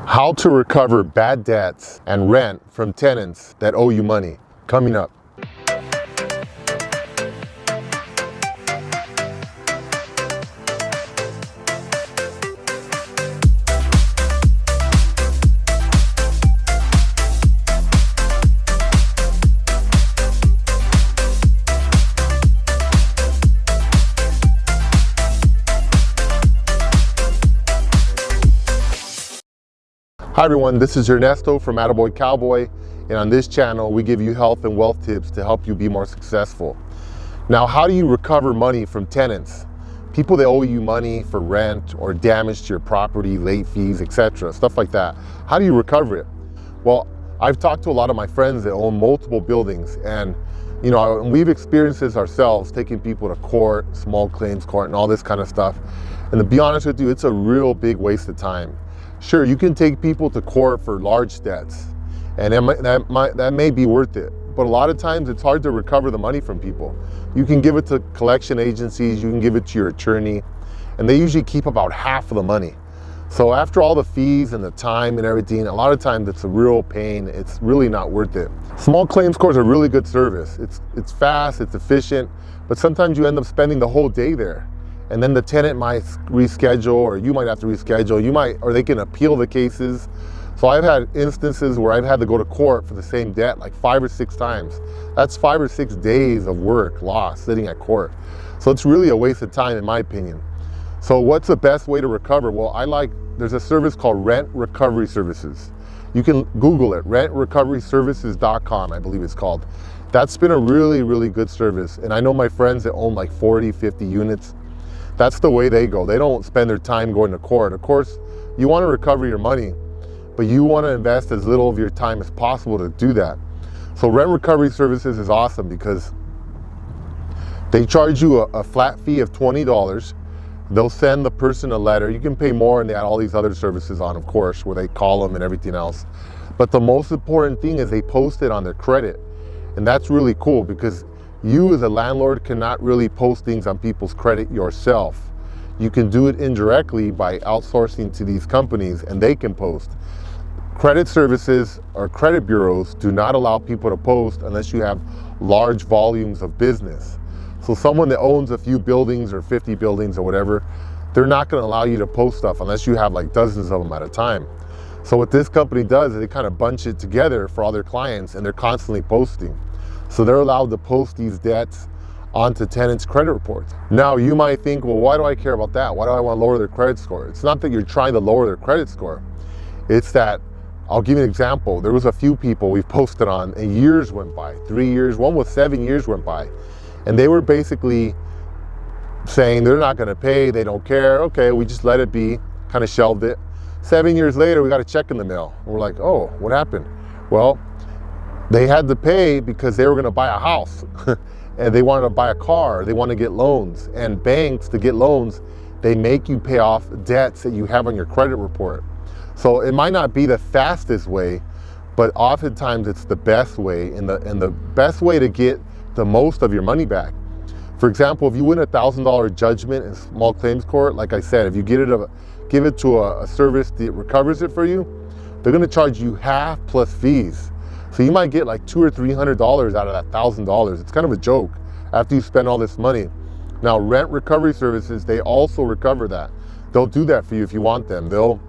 How to recover bad debts and rent from tenants that owe you money. Coming up. Hi everyone, this is Ernesto from AttaBoyCowBoy, and on this channel we give you health and wealth tips to help you be more successful. Now, how do you recover money from tenants? People that owe you money for rent or damage to your property, late fees, etc., stuff like that. How do you recover it? Well, I've talked to a lot of my friends that own multiple buildings, and we've experienced this ourselves, taking people to court, small claims court, and all this kind of stuff. And to be honest with you, it's a real big waste of time. Sure, you can take people to court for large debts, and that may be worth it. But a lot of times it's hard to recover the money from people. You can give it to collection agencies, you can give it to your attorney, and they usually keep about half of the money. So after all the fees and the time and everything, a lot of times it's a real pain. It's really not worth it. Small claims court is a really good service. It's fast, it's efficient, but sometimes you end up spending the whole day there. And then the tenant might reschedule, or you might have to reschedule, or they can appeal the cases. So I've had instances where I've had to go to court for the same debt like 5 or 6 times. That's 5 or 6 days of work lost sitting at court. So it's really a waste of time in my opinion. So what's the best way to recover? Well, there's a service called Rent Recovery Services. You can Google it, rentrecoveryservices.com, I believe it's called. That's been a really, really good service. And I know my friends that own like 40, 50 units. That's the way they go. They don't spend their time going to court. Of course, you want to recover your money, but you want to invest as little of your time as possible to do that. So Rent Recovery Services is awesome because they charge you a flat fee of $20. They'll send the person a letter. You can pay more, and they add all these other services on, of course, where they call them and everything else. But the most important thing is they post it on their credit. And that's really cool because you as a landlord cannot really post things on people's credit yourself. You can do it indirectly by outsourcing to these companies, and they can post. Credit services or credit bureaus do not allow people to post unless you have large volumes of business. So someone that owns a few buildings or 50 buildings or whatever, they're not going to allow you to post stuff unless you have like dozens of them at a time. So what this company does is they kind of bunch it together for all their clients, and they're constantly posting. So they're allowed to post these debts onto tenants' credit reports. Now you might think, well, why do I care about that? Why do I want to lower their credit score? It's not that you're trying to lower their credit score. It's that, I'll give you an example. There was a few people we've posted on, and years went by, 3 years, one was 7 years went by. And they were basically saying they're not gonna pay, they don't care. Okay, we just let it be, kind of shelved it. 7 years later, we got a check in the mail. And we're like, oh, what happened? Well, they had to pay because they were going to buy a house and they wanted to buy a car, they want to get loans. And banks, to get loans, they make you pay off debts that you have on your credit report. So it might not be the fastest way, but oftentimes it's the best way, and the best way to get the most of your money back. For example, if you win a $1,000 judgment in small claims court, like I said, if you give it to a service that recovers it for you, they're going to charge you half plus fees. So you might get like $200 or $300 out of that $1,000. It's kind of a joke after you spend all this money. Now, Rent Recovery Services, they also recover that. They'll do that for you if you want them. They'll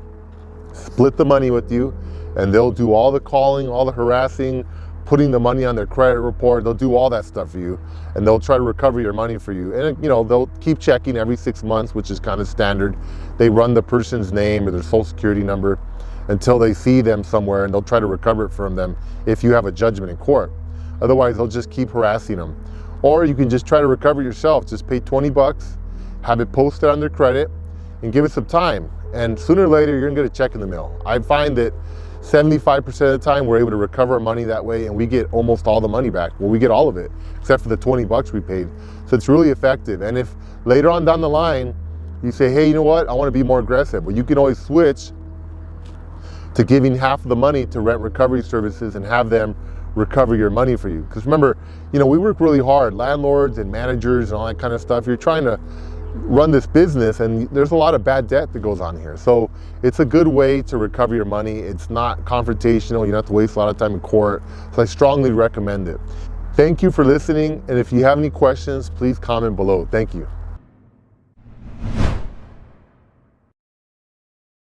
split the money with you, and they'll do all the calling, all the harassing, putting the money on their credit report. They'll do all that stuff for you, and they'll try to recover your money for you. And they'll keep checking every 6 months, which is kind of standard. They run the person's name or their social security number until they see them somewhere, and they'll try to recover it from them if you have a judgment in court. Otherwise, they'll just keep harassing them. Or you can just try to recover yourself. Just pay 20 bucks, have it posted on their credit, and give it some time. And sooner or later, you're gonna get a check in the mail. I find that 75% of the time, we're able to recover our money that way, and we get almost all the money back. Well, we get all of it, except for the 20 bucks we paid. So it's really effective. And if later on down the line, you say, hey, you know what? I wanna be more aggressive. Well, you can always switch to giving half of the money to Rent Recovery Services and have them recover your money for you. Because remember, we work really hard, landlords and managers and all that kind of stuff. You're trying to run this business, and there's a lot of bad debt that goes on here. So it's a good way to recover your money. It's not confrontational. You don't have to waste a lot of time in court. So I strongly recommend it. Thank you for listening. And if you have any questions, please comment below. Thank you.